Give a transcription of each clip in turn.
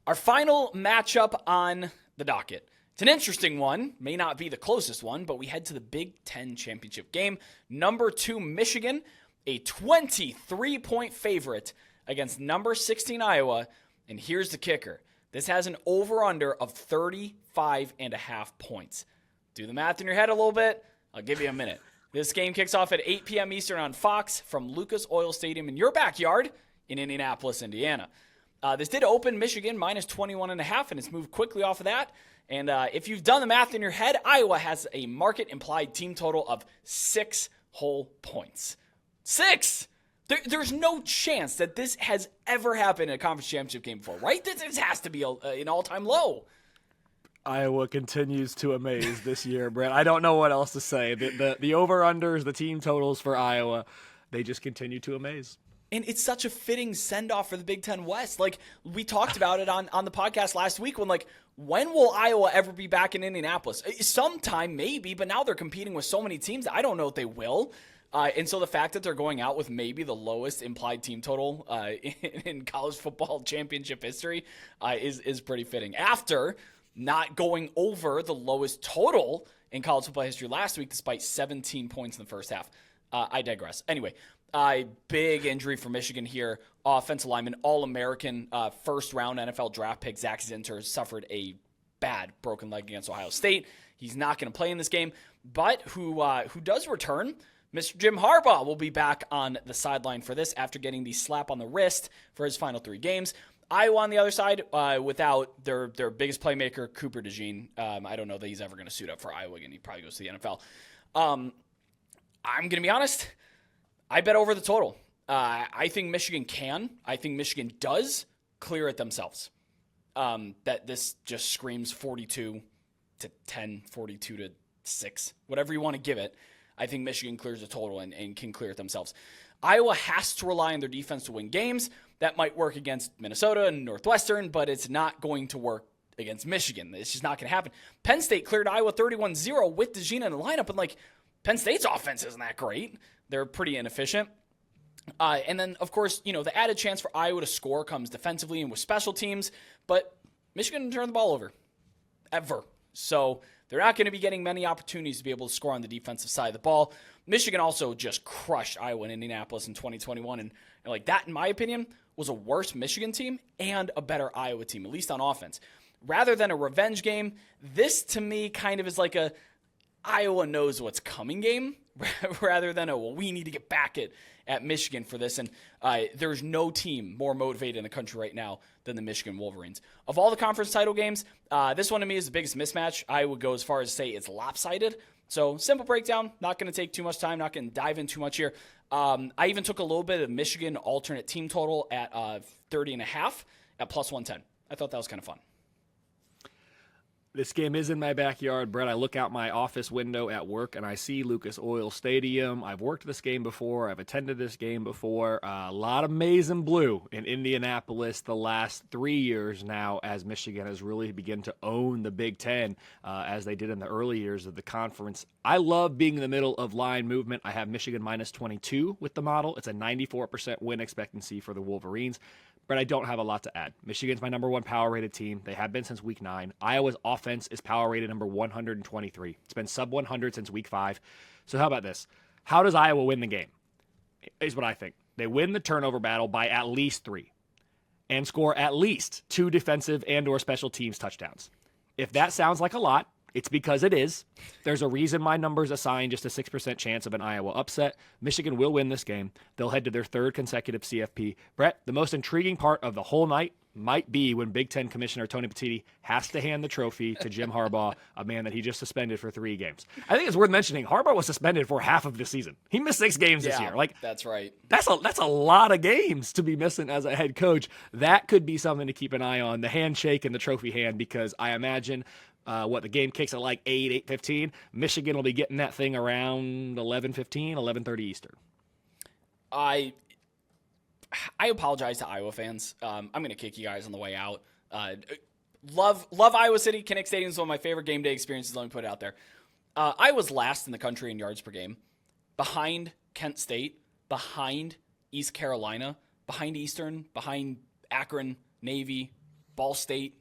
Our final matchup on the docket. It's an interesting one, may not be the closest one, but we head to the Big Ten championship game. Number 2 Michigan, a 23-point favorite against number 16 Iowa. And here's the kicker. This has an over-under of 35.5 points. Do the math in your head a little bit. I'll give you a minute. This game kicks off at 8 p.m. Eastern on Fox from Lucas Oil Stadium in your backyard in Indianapolis, Indiana. This did open Michigan minus 21.5, and it's moved quickly off of that. And if you've done the math in your head, Iowa has a market-implied team total of 6 whole points. 6! There's no chance that this has ever happened in a conference championship game before, right? This has to be an all-time low. Iowa continues to amaze this year, Brett. I don't know what else to say. The over-unders, the team totals for Iowa, they just continue to amaze. And it's such a fitting send-off for the Big Ten West. Like, we talked about it on the podcast last week when will Iowa ever be back in Indianapolis? Sometime, maybe, but now they're competing with so many teams that I don't know if they will. And so the fact that they're going out with maybe the lowest implied team total in college football championship history is pretty fitting. After not going over the lowest total in college football history last week, despite 17 points in the first half. I digress. Anyway, big injury for Michigan here. Offensive lineman, All-American, first-round NFL draft pick Zach Zinter suffered a bad broken leg against Ohio State. He's not going to play in this game, but who does return? Mr. Jim Harbaugh will be back on the sideline for this after getting the slap on the wrist for his final 3 games. Iowa on the other side, without their biggest playmaker, Cooper DeJean. I don't know that he's ever going to suit up for Iowa again. He probably goes to the NFL. I'm going to be honest. I bet over the total. I think Michigan can. I think Michigan does clear it themselves. That this just screams 42-10, 42-6, whatever you want to give it. I think Michigan clears the total and can clear it themselves. Iowa has to rely on their defense to win games. That might work against Minnesota and Northwestern, but it's not going to work against Michigan. It's just not going to happen. Penn State cleared Iowa 31-0 with DeJean in the lineup, and Penn State's offense isn't that great. They're pretty inefficient. And then, of course, the added chance for Iowa to score comes defensively and with special teams, but Michigan didn't turn the ball over, ever. So they're not going to be getting many opportunities to be able to score on the defensive side of the ball. Michigan also just crushed Iowa and Indianapolis in 2021, and that, in my opinion, was a worse Michigan team and a better Iowa team, at least on offense. Rather than a revenge game, this to me kind of is like a Iowa knows what's coming game, rather than we need to get back at Michigan for this. And there's no team more motivated in the country right now than the Michigan Wolverines. Of all the conference title games, this one to me is the biggest mismatch. I would go as far as to say it's lopsided. So simple breakdown, not going to take too much time, not going to dive in too much here. I even took a little bit of Michigan alternate team total at 30.5 at plus 110. I thought that was kind of fun. This game is in my backyard, Brett. I look out my office window at work, and I see Lucas Oil Stadium. I've worked this game before. I've attended this game before. A lot of maize and blue in Indianapolis the last 3 years now as Michigan has really begun to own the Big Ten as they did in the early years of the conference. I love being in the middle of line movement. I have Michigan minus 22 with the model. It's a 94% win expectancy for the Wolverines. But I don't have a lot to add. Michigan's my number 1 power-rated team. They have been since week 9. Iowa's offense is power-rated number 123. It's been sub 100 since week 5. So how about this? How does Iowa win the game? Is what I think. They win the turnover battle by at least 3 and score at least 2 defensive and or special teams touchdowns. If that sounds like a lot, it's because it is. There's a reason my number's assigned just a 6% chance of an Iowa upset. Michigan will win this game. They'll head to their 3rd consecutive CFP. Brett, the most intriguing part of the whole night might be when Big Ten Commissioner Tony Petitti has to hand the trophy to Jim Harbaugh, a man that he just suspended for 3 games. I think it's worth mentioning Harbaugh was suspended for half of the season. He missed 6 games this year. That's right. That's a lot of games to be missing as a head coach. That could be something to keep an eye on, the handshake and the trophy hand, because I imagine the game kicks at 8:15. Michigan will be getting that thing around 11:15, 11:30 Eastern. I apologize to Iowa fans. I'm going to kick you guys on the way out. Love Iowa City. Kinnick Stadium is one of my favorite game day experiences. Let me put it out there. I was last in the country in yards per game, behind Kent State, behind East Carolina, behind Eastern, behind Akron, Navy, Ball State.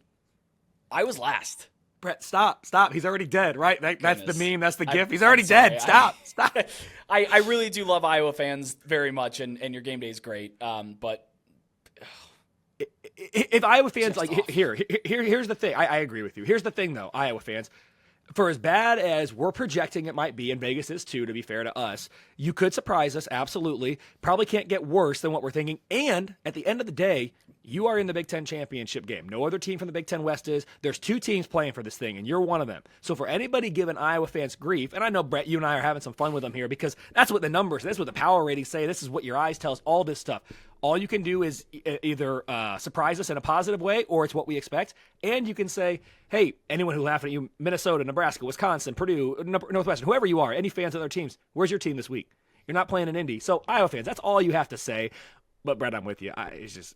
I was last. Brett, stop. He's already dead, right? That's the meme. That's the gif. He's I'm already sorry. dead. Stop. I really do love Iowa fans very much, and your game day is great. But if Iowa fans, like, here's the thing. I agree with you. Here's the thing, though, Iowa fans. For as bad as we're projecting it might be, and Vegas is too, to be fair to us, you could surprise us, absolutely. Probably can't get worse than what we're thinking. And at the end of the day, you are in the Big Ten championship game. No other team from the Big Ten West is. There's 2 teams playing for this thing, and you're one of them. So for anybody giving Iowa fans grief, and I know, Brett, you and I are having some fun with them here because that's what the numbers, that's what the power ratings say, this is what your eyes tell us, all this stuff. All you can do is either surprise us in a positive way, or it's what we expect. And you can say, hey, anyone who laughing at you, Minnesota, Nebraska, Wisconsin, Purdue, Northwestern, whoever you are, any fans of other teams, where's your team this week? You're not playing in Indy. So Iowa fans, that's all you have to say. But Brett, I'm with you. It's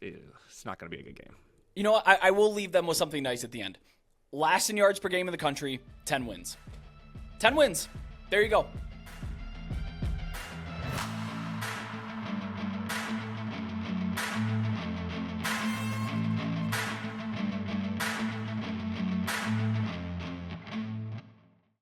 not going to be a good game. You know what? I will leave them with something nice at the end. Last in yards per game in the country, 10 wins. 10 wins. There you go.